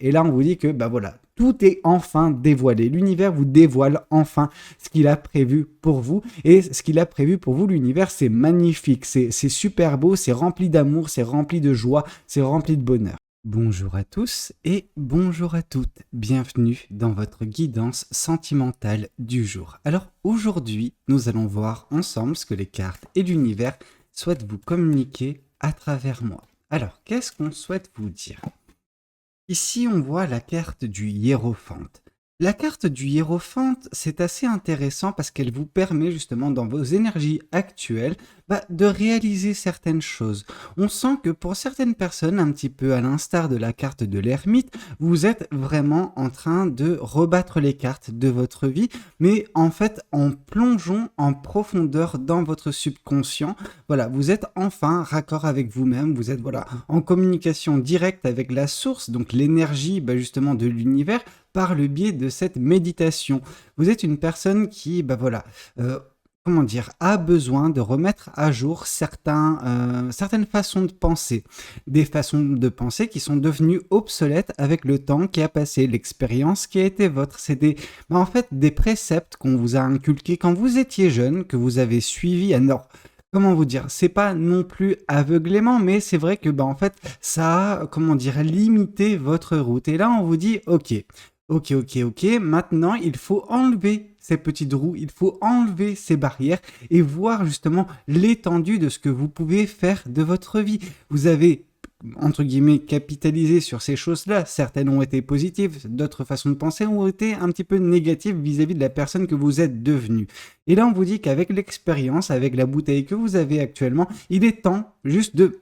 Et là, on vous dit que bah voilà, tout est enfin dévoilé. L'univers vous dévoile enfin ce qu'il a prévu pour vous. Et ce qu'il a prévu pour vous, l'univers, c'est magnifique, c'est super beau, c'est rempli d'amour, c'est rempli de joie, c'est rempli de bonheur. Bonjour à tous et bonjour à toutes. Bienvenue dans votre guidance sentimentale du jour. Alors aujourd'hui, nous allons voir ensemble ce que les cartes et l'univers souhaitent vous communiquer à travers moi. Alors, qu'est-ce qu'on souhaite vous dire ? Ici, on voit la carte du hiérophante. La carte du hiérophante, c'est assez intéressant parce qu'elle vous permet justement dans vos énergies actuelles de réaliser certaines choses. On sent que pour certaines personnes, un petit peu à l'instar de la carte de l'ermite, vous êtes vraiment en train de rebattre les cartes de votre vie, mais en fait en plongeant en profondeur dans votre subconscient. Voilà, vous êtes enfin raccord avec vous-même, vous êtes en communication directe avec la source, donc l'énergie justement de l'univers, par le biais de cette méditation. Vous êtes une personne qui, a besoin de remettre à jour certaines façons de penser. Des façons de penser qui sont devenues obsolètes avec le temps qui a passé, l'expérience qui a été votre. C'est des préceptes qu'on vous a inculqués quand vous étiez jeune, que vous avez suivis. Alors, comment vous dire, c'est pas non plus aveuglément, mais c'est vrai que ça a, limité votre route. Et là, on vous dit, ok, maintenant il faut enlever ces petites roues, il faut enlever ces barrières et voir justement l'étendue de ce que vous pouvez faire de votre vie. Vous avez, entre guillemets, capitalisé sur ces choses-là. Certaines ont été positives, d'autres façons de penser ont été un petit peu négatives vis-à-vis de la personne que vous êtes devenue. Et là, on vous dit qu'avec l'expérience, avec la bouteille que vous avez actuellement, il est temps juste de,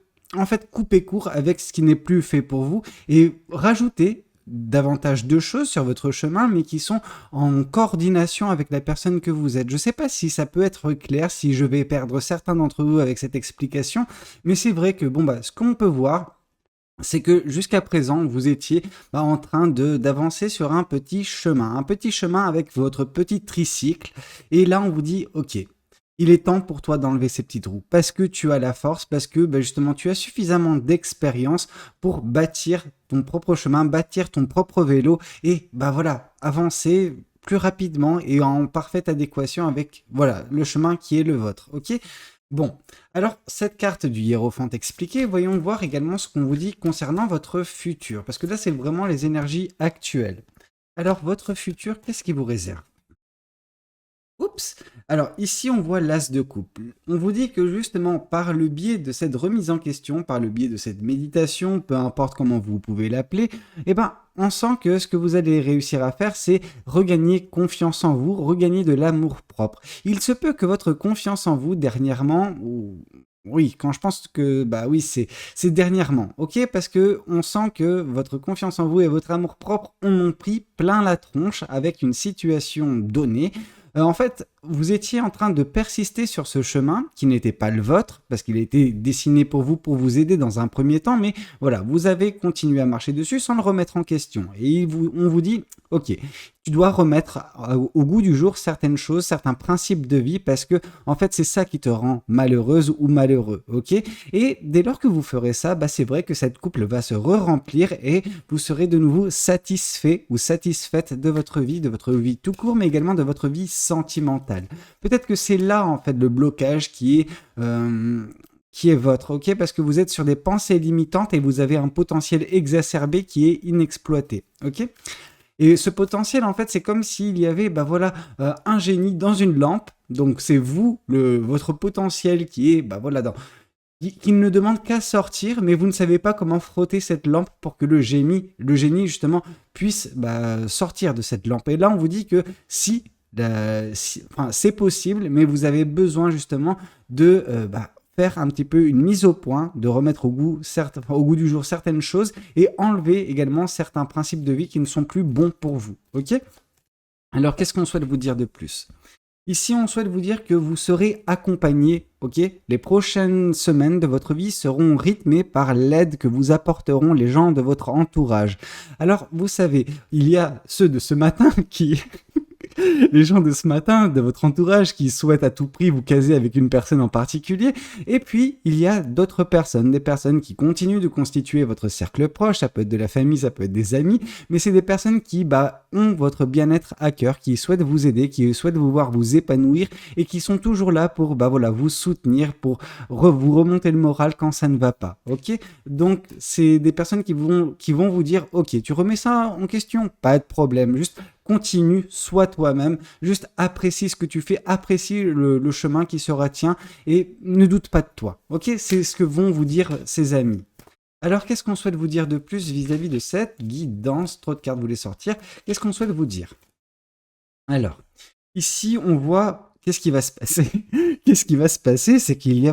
couper court avec ce qui n'est plus fait pour vous et rajouter davantage de choses sur votre chemin, mais qui sont en coordination avec la personne que vous êtes. Je ne sais pas si ça peut être clair, si je vais perdre certains d'entre vous avec cette explication, mais c'est vrai que ce qu'on peut voir, c'est que jusqu'à présent, vous étiez en train d'avancer sur un petit chemin avec votre petit tricycle, et là on vous dit, ok, il est temps pour toi d'enlever ces petites roues, parce que tu as la force, parce que justement tu as suffisamment d'expérience pour bâtir ton propre chemin, bâtir ton propre vélo, et avancer plus rapidement et en parfaite adéquation avec le chemin qui est le vôtre, ok ? Bon, alors cette carte du hiérophante expliquée, voyons voir également ce qu'on vous dit concernant votre futur, parce que là c'est vraiment les énergies actuelles. Alors votre futur, qu'est-ce qui vous réserve ? Oups! Alors ici on voit l'as de coupe. On vous dit que justement par le biais de cette remise en question, par le biais de cette méditation, peu importe comment vous pouvez l'appeler, on sent que ce que vous allez réussir à faire, c'est regagner confiance en vous, regagner de l'amour propre. Il se peut que votre confiance en vous dernièrement, oui, quand je pense que c'est dernièrement, ok, parce que on sent que votre confiance en vous et votre amour propre en ont pris plein la tronche avec une situation donnée. En fait, vous étiez en train de persister sur ce chemin qui n'était pas le vôtre, parce qu'il a été dessiné pour vous aider dans un premier temps, mais vous avez continué à marcher dessus sans le remettre en question. Et on vous dit, ok, tu dois remettre au goût du jour certaines choses, certains principes de vie, parce que en fait, c'est ça qui te rend malheureuse ou malheureux, ok ? Et dès lors que vous ferez ça, c'est vrai que cette couple va se re-remplir et vous serez de nouveau satisfait ou satisfaite de votre vie tout court, mais également de votre vie sentimentale. Peut-être que c'est là en fait le blocage qui est votre, ok, parce que vous êtes sur des pensées limitantes et vous avez un potentiel exacerbé qui est inexploité, ok. Et ce potentiel, en fait, c'est comme s'il y avait un génie dans une lampe. Donc c'est vous, votre potentiel qui est qui ne demande qu'à sortir, mais vous ne savez pas comment frotter cette lampe pour que le génie justement puisse sortir de cette lampe. Et là, on vous dit que c'est possible, mais vous avez besoin justement de faire un petit peu une mise au point, de remettre au goût du jour certaines choses et enlever également certains principes de vie qui ne sont plus bons pour vous. Ok ? Alors, qu'est-ce qu'on souhaite vous dire de plus ? Ici, on souhaite vous dire que vous serez accompagné, ok ? Les prochaines semaines de votre vie seront rythmées par l'aide que vous apporteront les gens de votre entourage. Alors, vous savez, il y a ceux de ce matin qui les gens de ce matin, de votre entourage qui souhaitent à tout prix vous caser avec une personne en particulier. Et puis, il y a d'autres personnes, des personnes qui continuent de constituer votre cercle proche, ça peut être de la famille, ça peut être des amis, mais c'est des personnes qui ont votre bien-être à cœur, qui souhaitent vous aider, qui souhaitent vous voir vous épanouir et qui sont toujours là pour vous soutenir, pour vous remonter le moral quand ça ne va pas. Ok? Donc, c'est des personnes qui vont vous dire, ok, tu remets ça en question, pas de problème, juste continue, sois toi-même, juste apprécie ce que tu fais, apprécie le chemin qui sera tien et ne doute pas de toi. Ok? C'est ce que vont vous dire ces amis. Alors, qu'est-ce qu'on souhaite vous dire de plus vis-à-vis de cette guidance? Trop de cartes voulaient sortir. Qu'est-ce qu'on souhaite vous dire? Alors, ici, on voit... Qu'est-ce qui va se passer? Qu'est-ce qui va se passer? C'est il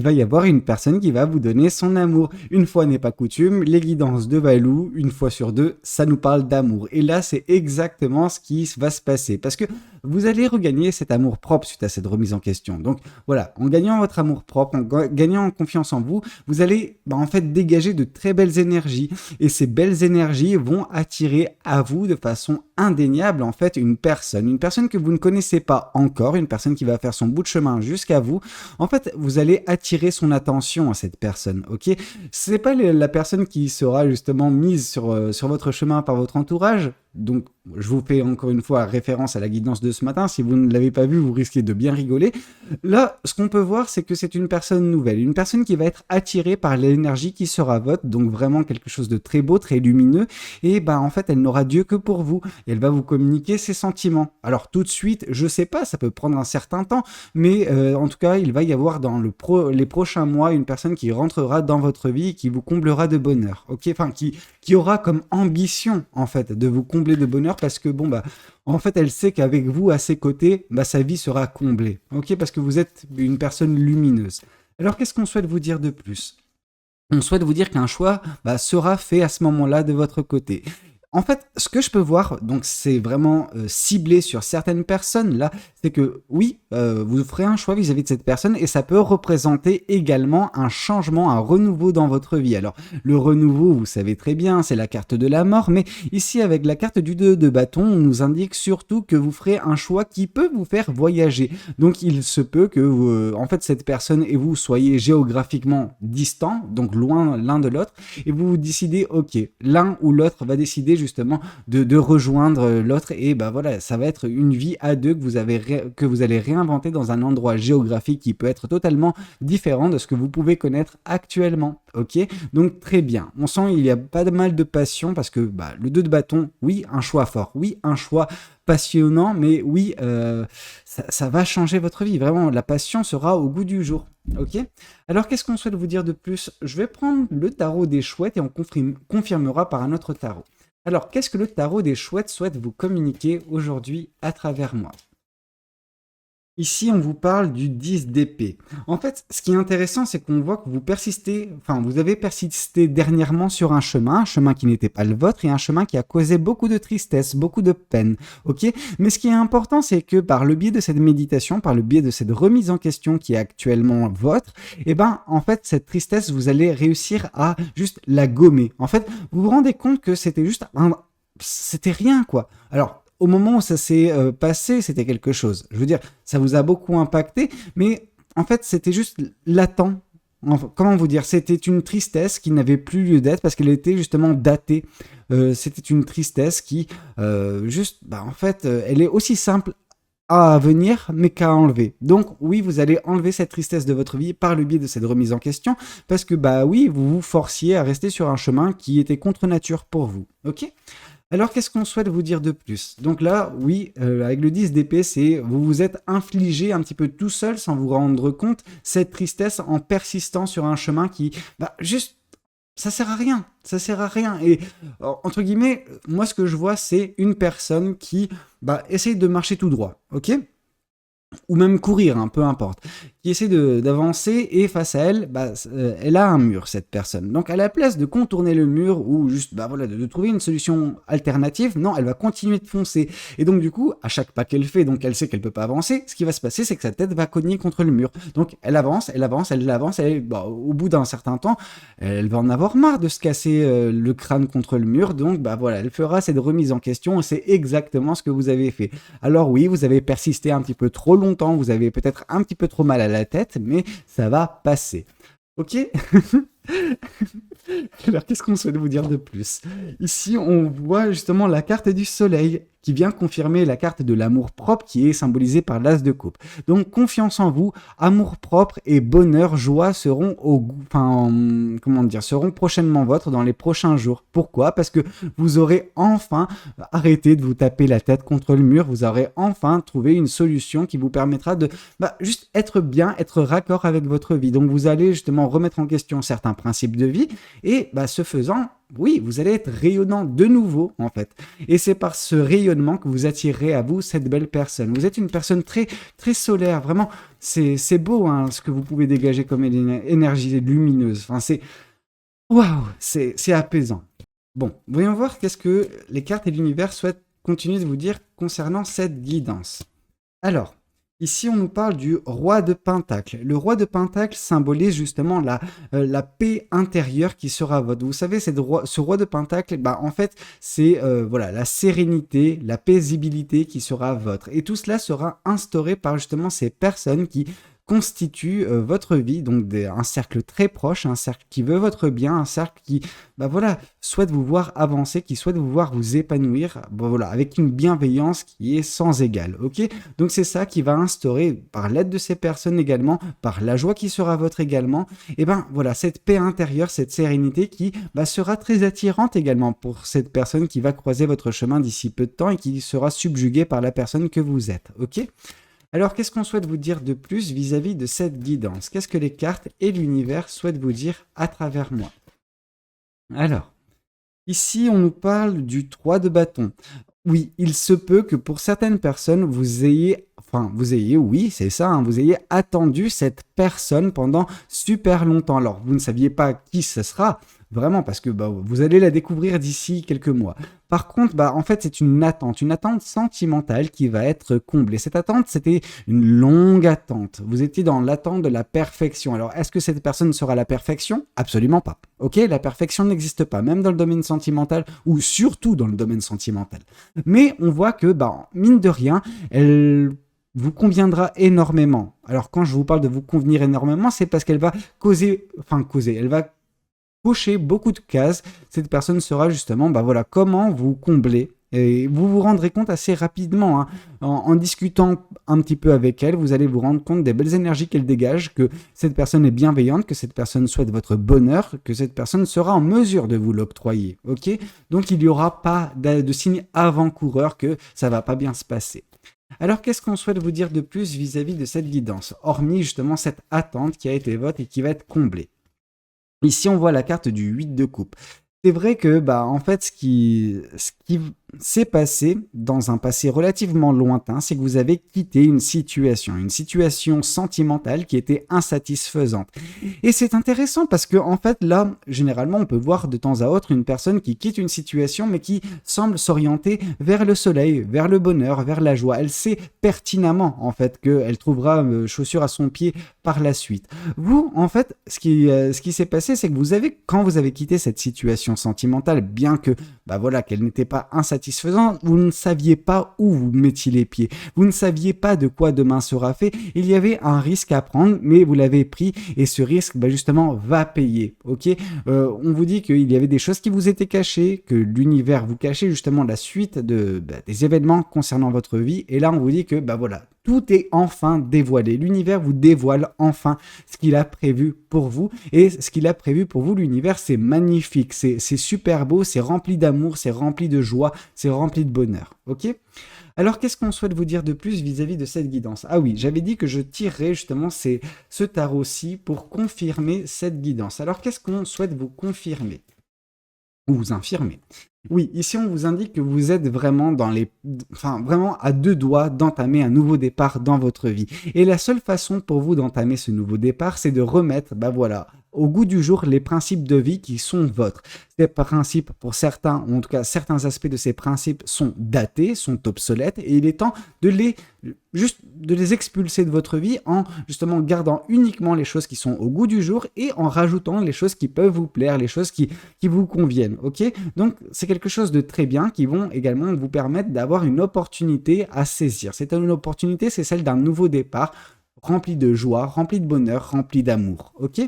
va y avoir une personne qui va vous donner son amour. Une fois n'est pas coutume, les guidances de Valou, une fois sur deux, ça nous parle d'amour. Et là, c'est exactement ce qui va se passer. Parce que vous allez regagner cet amour propre suite à cette remise en question. Donc voilà, en gagnant votre amour propre, en gagnant en confiance en vous, vous allez en fait dégager de très belles énergies. Et ces belles énergies vont attirer à vous de façon indéniable en fait une personne que vous ne connaissez pas encore, une personne qui va faire son bout de chemin jusqu'à vous. En fait, vous allez attirer son attention à cette personne, ok? C'est pas la personne qui sera justement mise sur votre chemin par votre entourage. Donc, je vous fais encore une fois référence à la guidance de ce matin. Si vous ne l'avez pas vu, vous risquez de bien rigoler. Là, ce qu'on peut voir, c'est que c'est une personne nouvelle, une personne qui va être attirée par l'énergie qui sera votre, donc vraiment quelque chose de très beau, très lumineux. Et en fait, elle n'aura Dieu que pour vous. Et elle va vous communiquer ses sentiments. Alors, tout de suite, je sais pas, ça peut prendre un certain temps, mais en tout cas, il va y avoir dans les prochains mois une personne qui rentrera dans votre vie et qui vous comblera de bonheur. Ok, enfin, qui aura comme ambition, en fait, de vous combler de bonheur parce que en fait, elle sait qu'avec vous à ses côtés, sa vie sera comblée. Ok, parce que vous êtes une personne lumineuse. Alors, qu'est-ce qu'on souhaite vous dire de plus? On souhaite vous dire qu'un choix sera fait à ce moment-là de votre côté. En fait, ce que je peux voir, donc c'est vraiment ciblé sur certaines personnes là, c'est que oui, vous ferez un choix vis-à-vis de cette personne et ça peut représenter également un changement, un renouveau dans votre vie. Alors, le renouveau, vous savez très bien, c'est la carte de la mort, mais ici avec la carte du 2 de bâton, on nous indique surtout que vous ferez un choix qui peut vous faire voyager. Donc, il se peut que en fait, cette personne et vous soyez géographiquement distants, donc loin l'un de l'autre, et vous vous décidez, ok, l'un ou l'autre va décider justement de rejoindre l'autre et voilà, ça va être une vie à deux que vous allez réinventer dans un endroit géographique qui peut être totalement différent de ce que vous pouvez connaître actuellement. Ok, donc très bien, on sent il y a pas mal de passion parce que le 2 de bâton, oui, un choix fort, oui, un choix passionnant, mais oui, ça va changer votre vie, vraiment, la passion sera au goût du jour. Ok. Alors, qu'est-ce qu'on souhaite vous dire de plus? Je vais prendre le tarot des chouettes et on confirmera par un autre tarot. Alors, qu'est-ce que le tarot des chouettes souhaite vous communiquer aujourd'hui à travers moi? Ici, on vous parle du 10 d'épée. En fait, ce qui est intéressant, c'est qu'on voit que vous avez persisté dernièrement sur un chemin qui n'était pas le vôtre et un chemin qui a causé beaucoup de tristesse, beaucoup de peine, ok? Mais ce qui est important, c'est que par le biais de cette méditation, par le biais de cette remise en question qui est actuellement votre, en fait, cette tristesse, vous allez réussir à juste la gommer. En fait, vous vous rendez compte que c'était rien, quoi. Alors, au moment où ça s'est passé, c'était quelque chose. Je veux dire, ça vous a beaucoup impacté, mais en fait, c'était juste latent. Comment vous dire? C'était une tristesse qui n'avait plus lieu d'être parce qu'elle était justement datée. C'était une tristesse qui, en fait, elle est aussi simple à venir, mais qu'à enlever. Donc, oui, vous allez enlever cette tristesse de votre vie par le biais de cette remise en question parce que, oui, vous vous forciez à rester sur un chemin qui était contre nature pour vous. Ok? Alors, qu'est-ce qu'on souhaite vous dire de plus? Donc là, oui, avec le 10 d'épée, vous vous êtes infligé un petit peu tout seul, sans vous rendre compte, cette tristesse en persistant sur un chemin qui, juste, ça sert à rien. Ça sert à rien. Et, entre guillemets, moi, ce que je vois, c'est une personne qui essaye de marcher tout droit, ok? Ou même courir, peu importe, qui essaie d'avancer et face à elle, elle a un mur, cette personne. Donc à la place de contourner le mur ou juste voilà, de trouver une solution alternative, non, elle va continuer de foncer. Et donc du coup, à chaque pas qu'elle fait, donc elle sait qu'elle peut pas avancer, ce qui va se passer, c'est que sa tête va cogner contre le mur. Donc elle avance, et au bout d'un certain temps, elle va en avoir marre de se casser le crâne contre le mur, donc voilà, elle fera cette remise en question, et c'est exactement ce que vous avez fait. Alors oui, vous avez persisté un petit peu trop longtemps, vous avez peut-être un petit peu trop mal à la tête, mais ça va passer. Ok. Alors, qu'est-ce qu'on souhaite vous dire de plus? Ici, on voit justement la carte du soleil qui vient confirmer la carte de l'amour-propre qui est symbolisée par l'as de coupe. Donc, confiance en vous, amour-propre et bonheur, joie seront seront prochainement vôtres dans les prochains jours. Pourquoi? Parce que vous aurez enfin arrêté de vous taper la tête contre le mur, vous aurez enfin trouvé une solution qui vous permettra de juste être bien, être raccord avec votre vie. Donc, vous allez justement remettre en question certains principes de vie et ce faisant, oui, vous allez être rayonnant de nouveau en fait. Et c'est par ce rayonnement que vous attirerez à vous cette belle personne. Vous êtes une personne très, très solaire, vraiment, c'est beau hein, ce que vous pouvez dégager comme énergie lumineuse. Enfin, waouh, c'est apaisant. Bon, voyons voir qu'est-ce que les cartes et l'univers souhaitent continuer de vous dire concernant cette guidance. Alors, ici, on nous parle du roi de Pentacle. Le roi de Pentacle symbolise justement la paix intérieure qui sera votre. Vous savez, ce roi de Pentacle, en fait, c'est la sérénité, la paisibilité qui sera votre. Et tout cela sera instauré par justement ces personnes qui constitue votre vie, donc un cercle très proche, un cercle qui veut votre bien, un cercle qui souhaite vous voir avancer, qui souhaite vous voir vous épanouir, avec une bienveillance qui est sans égale, ok? Donc c'est ça qui va instaurer, par l'aide de ces personnes également, par la joie qui sera votre également, et cette paix intérieure, cette sérénité qui sera très attirante également pour cette personne qui va croiser votre chemin d'ici peu de temps et qui sera subjuguée par la personne que vous êtes, ok? Alors, qu'est-ce qu'on souhaite vous dire de plus vis-à-vis de cette guidance? Qu'est-ce que les cartes et l'univers souhaitent vous dire à travers moi? Alors, ici, on nous parle du 3 de bâton. Oui, il se peut que pour certaines personnes, vous ayez attendu cette personne pendant super longtemps. Alors, vous ne saviez pas qui ce sera, vraiment, parce que vous allez la découvrir d'ici quelques mois. Par contre, en fait, c'est une attente sentimentale qui va être comblée. Cette attente, c'était une longue attente. Vous étiez dans l'attente de la perfection. Alors, est-ce que cette personne sera la perfection? Absolument pas. Ok, la perfection n'existe pas, même dans le domaine sentimental, ou surtout dans le domaine sentimental. Mais on voit que, mine de rien, elle vous conviendra énormément. Alors, quand je vous parle de vous convenir énormément, c'est parce qu'elle va elle va cocher beaucoup de cases. Cette personne sera justement, comment vous combler. Et vous vous rendrez compte assez rapidement, hein, en discutant un petit peu avec elle, vous allez vous rendre compte des belles énergies qu'elle dégage, que cette personne est bienveillante, que cette personne souhaite votre bonheur, que cette personne sera en mesure de vous l'octroyer. Ok? Donc il n'y aura pas de signe avant-coureur que ça va pas bien se passer. Alors qu'est-ce qu'on souhaite vous dire de plus vis-à-vis de cette guidance, hormis justement cette attente qui a été vôtre et qui va être comblée? Ici, on voit la carte du 8 de coupe. C'est vrai que, en fait, ce qui s'est passé dans un passé relativement lointain, c'est que vous avez quitté une situation sentimentale qui était insatisfaisante. Et c'est intéressant parce que, en fait, là, généralement, on peut voir de temps à autre une personne qui quitte une situation, mais qui semble s'orienter vers le soleil, vers le bonheur, vers la joie. Elle sait pertinemment, en fait, qu'elle trouvera chaussure à son pied par la suite. Vous, en fait, ce qui s'est passé, c'est que quand vous avez quitté cette situation sentimentale, bien que, qu'elle n'était pas insatisfaisante, vous ne saviez pas où vous mettiez les pieds. Vous ne saviez pas de quoi demain sera fait. Il y avait un risque à prendre, mais vous l'avez pris et ce risque, justement, va payer. Ok, on vous dit qu'il y avait des choses qui vous étaient cachées, que l'univers vous cachait justement la suite des événements concernant votre vie. Et là, on vous dit que, tout est enfin dévoilé. L'univers vous dévoile enfin ce qu'il a prévu pour vous. Et ce qu'il a prévu pour vous, l'univers, c'est magnifique. C'est super beau, c'est rempli d'amour, c'est rempli de joie, c'est rempli de bonheur. Ok ? Alors, qu'est-ce qu'on souhaite vous dire de plus vis-à-vis de cette guidance? Ah oui, j'avais dit que je tirerais justement ce tarot-ci pour confirmer cette guidance. Alors, qu'est-ce qu'on souhaite vous confirmer? Ou vous infirmer? Oui, ici on vous indique que vous êtes vraiment enfin vraiment à deux doigts d'entamer un nouveau départ dans votre vie. Et la seule façon pour vous d'entamer ce nouveau départ, c'est de remettre, bah voilà, au goût du jour les principes de vie qui sont vôtres. Ces principes, pour certains, ou en tout cas certains aspects de ces principes sont datés, sont obsolètes, et il est temps de de les expulser de votre vie en justement gardant uniquement les choses qui sont au goût du jour et en rajoutant les choses qui peuvent vous plaire, les choses qui vous conviennent, ok? Donc, c'est quelque chose de très bien qui vont également vous permettre d'avoir une opportunité à saisir. C'est une opportunité, c'est celle d'un nouveau départ rempli de joie, rempli de bonheur, rempli d'amour, ok?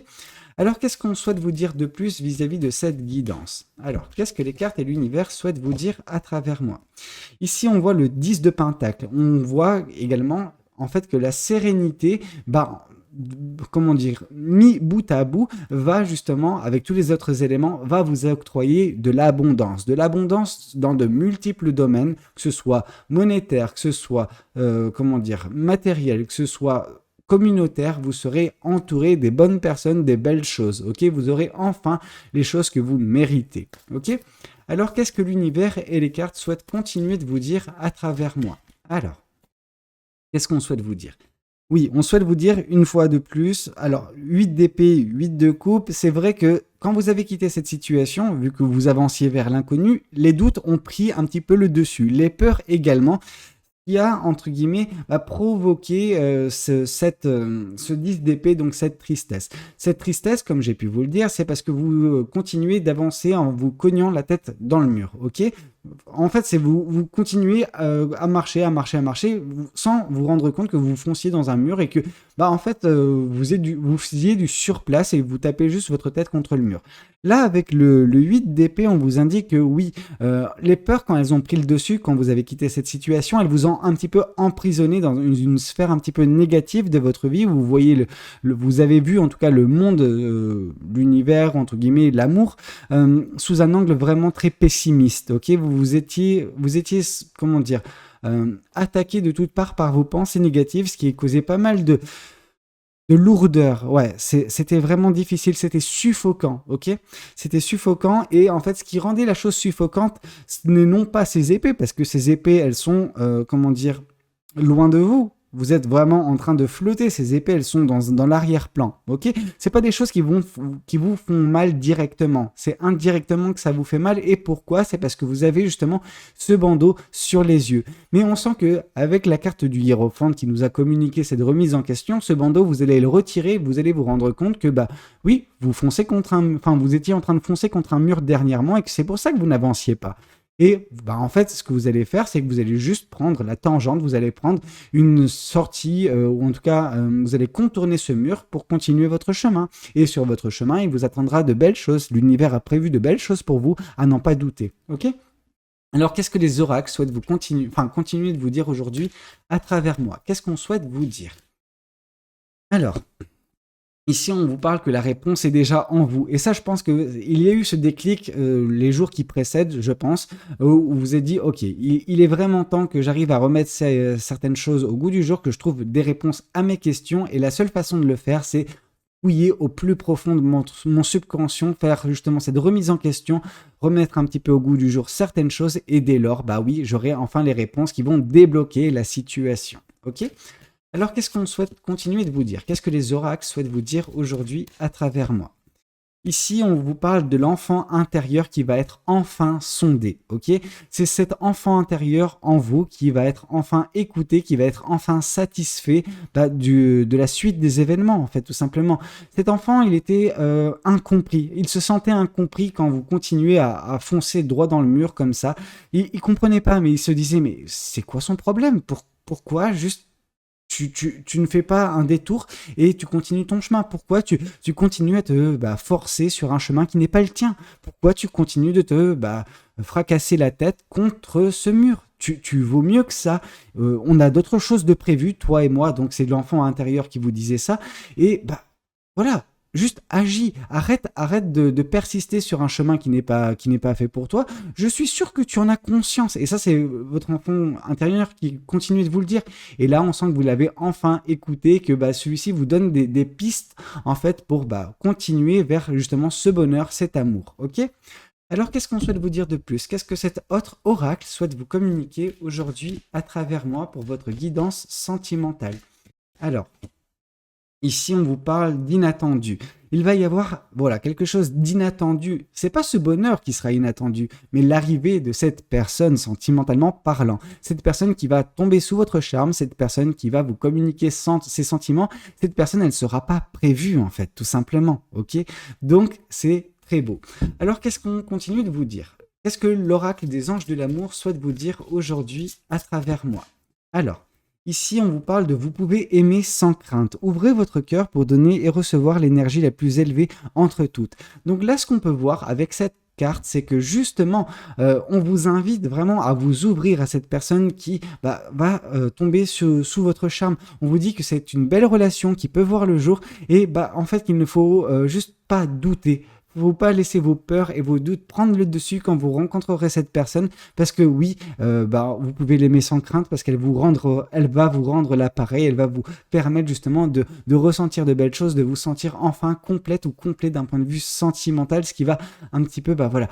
Alors, qu'est-ce qu'on souhaite vous dire de plus vis-à-vis de cette guidance? Alors, qu'est-ce que les cartes et l'univers souhaitent vous dire à travers moi? Ici, on voit le 10 de Pentacle. On voit également, en fait, que la sérénité, bah, comment dire, mis bout à bout, va justement, avec tous les autres éléments, va vous octroyer de l'abondance dans de multiples domaines, que ce soit monétaire, que ce soit, comment dire, matériel, que ce soit communautaire, vous serez entouré des bonnes personnes, des belles choses, ok? Vous aurez enfin les choses que vous méritez, ok? Alors, qu'est-ce que l'univers et les cartes souhaitent continuer de vous dire à travers moi? Alors, qu'est-ce qu'on souhaite vous dire? Oui, on souhaite vous dire une fois de plus, alors 8 d'épée, 8 de coupe, c'est vrai que quand vous avez quitté cette situation, vu que vous avanciez vers l'inconnu, les doutes ont pris un petit peu le dessus, les peurs également, qui a, entre guillemets, provoqué ce 10 d'épée, donc cette tristesse. Cette tristesse, comme j'ai pu vous le dire, c'est parce que vous continuez d'avancer en vous cognant la tête dans le mur, ok? En fait, c'est vous continuez à marcher, sans vous rendre compte que vous fonciez dans un mur et que, bah, en fait, vous faisiez du surplace et vous tapez juste votre tête contre le mur. Là, avec le 8 d'épée, on vous indique que oui, les peurs, quand elles ont pris le dessus, quand vous avez quitté cette situation, elles vous ont un petit peu emprisonné dans une sphère un petit peu négative de votre vie. Vous voyez, vous avez vu en tout cas le monde, l'univers, entre guillemets, l'amour, sous un angle vraiment très pessimiste. Ok, vous étiez, comment dire, attaqué de toutes parts par vos pensées négatives, ce qui a causé pas mal de lourdeur. Ouais, c'était vraiment difficile, c'était suffocant, ok? C'était suffocant et en fait, ce qui rendait la chose suffocante, ce n'est non pas ces épées, parce que ces épées, elles sont, comment dire, loin de vous. Vous êtes vraiment en train de flotter. Ces épées, elles sont dans l'arrière-plan, ok? C'est pas des choses qui vous font mal directement. C'est indirectement que ça vous fait mal. Et pourquoi? C'est parce que vous avez justement ce bandeau sur les yeux. Mais on sent que avec la carte du hiérophante qui nous a communiqué cette remise en question, ce bandeau, vous allez le retirer. Vous allez vous rendre compte que, bah, oui, vous étiez en train de foncer contre un mur dernièrement et que c'est pour ça que vous n'avanciez pas. Et bah, en fait, ce que vous allez faire, c'est que vous allez juste prendre la tangente, vous allez prendre une sortie, ou en tout cas, vous allez contourner ce mur pour continuer votre chemin. Et sur votre chemin, il vous attendra de belles choses. L'univers a prévu de belles choses pour vous, à n'en pas douter. Ok? Alors, qu'est-ce que les oracles souhaitent continuer de vous dire aujourd'hui à travers moi? Qu'est-ce qu'on souhaite vous dire? Alors, ici, on vous parle que la réponse est déjà en vous. Et ça, je pense qu'il y a eu ce déclic les jours qui précèdent, je pense, où vous vous êtes dit, OK, il est vraiment temps que j'arrive à remettre certaines choses au goût du jour, que je trouve des réponses à mes questions. Et la seule façon de le faire, c'est fouiller au plus profond de mon subconscient, faire justement cette remise en question, remettre un petit peu au goût du jour certaines choses. Et dès lors, bah oui, j'aurai enfin les réponses qui vont débloquer la situation. OK? Alors, qu'est-ce qu'on souhaite continuer de vous dire? Qu'est-ce que les oracles souhaitent vous dire aujourd'hui à travers moi? Ici, on vous parle de l'enfant intérieur qui va être enfin sondé, ok? C'est cet enfant intérieur en vous qui va être enfin écouté, qui va être enfin satisfait de la suite des événements, en fait, tout simplement. Cet enfant, il était incompris. Il se sentait incompris quand vous continuez à foncer droit dans le mur comme ça. Il comprenait pas, mais il se disait, mais c'est quoi son problème? Pourquoi juste tu ne fais pas un détour et tu continues ton chemin. Pourquoi tu continues à te forcer sur un chemin qui n'est pas le tien? Pourquoi tu continues de te fracasser la tête contre ce mur? Tu vaux mieux que ça. On a d'autres choses de prévues, toi et moi. Donc c'est l'enfant intérieur qui vous disait ça. Et voilà. Juste agis, arrête de persister sur un chemin qui n'est pas fait pour toi. Je suis sûr que tu en as conscience. Et ça, c'est votre enfant intérieur qui continue de vous le dire. Et là, on sent que vous l'avez enfin écouté, que celui-ci vous donne des pistes, en fait, pour continuer vers justement ce bonheur, cet amour. Ok? Alors, qu'est-ce qu'on souhaite vous dire de plus? Qu'est-ce que cet autre oracle souhaite vous communiquer aujourd'hui à travers moi pour votre guidance sentimentale? Alors, ici, on vous parle d'inattendu. Il va y avoir, voilà, quelque chose d'inattendu. C'est pas ce bonheur qui sera inattendu, mais l'arrivée de cette personne sentimentalement parlant. Cette personne qui va tomber sous votre charme, cette personne qui va vous communiquer ses sentiments. Cette personne, elle ne sera pas prévue, en fait, tout simplement, ok? Donc, c'est très beau. Alors, qu'est-ce qu'on continue de vous dire? Qu'est-ce que l'oracle des anges de l'amour souhaite vous dire aujourd'hui à travers moi? Alors, ici, on vous parle de vous pouvez aimer sans crainte. Ouvrez votre cœur pour donner et recevoir l'énergie la plus élevée entre toutes. Donc là, ce qu'on peut voir avec cette carte, c'est que justement, on vous invite vraiment à vous ouvrir à cette personne qui va tomber sous votre charme. On vous dit que c'est une belle relation qui peut voir le jour et en fait, il ne faut juste pas douter. Il ne faut pas laisser vos peurs et vos doutes prendre le dessus quand vous rencontrerez cette personne, parce que oui, vous pouvez l'aimer sans crainte, parce elle va vous rendre l'appareil, elle va vous permettre justement de ressentir de belles choses, de vous sentir enfin complète ou complet d'un point de vue sentimental, ce qui va un petit peu, voilà,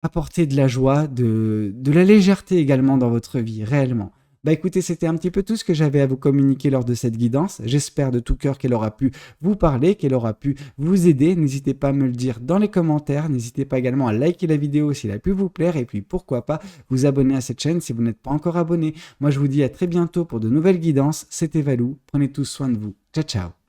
apporter de la joie, de la légèreté également dans votre vie, réellement. Écoutez, c'était un petit peu tout ce que j'avais à vous communiquer lors de cette guidance. J'espère de tout cœur qu'elle aura pu vous parler, qu'elle aura pu vous aider. N'hésitez pas à me le dire dans les commentaires. N'hésitez pas également à liker la vidéo si elle a pu vous plaire. Et puis pourquoi pas vous abonner à cette chaîne si vous n'êtes pas encore abonné. Moi je vous dis à très bientôt pour de nouvelles guidances. C'était Valou. Prenez tous soin de vous. Ciao ciao.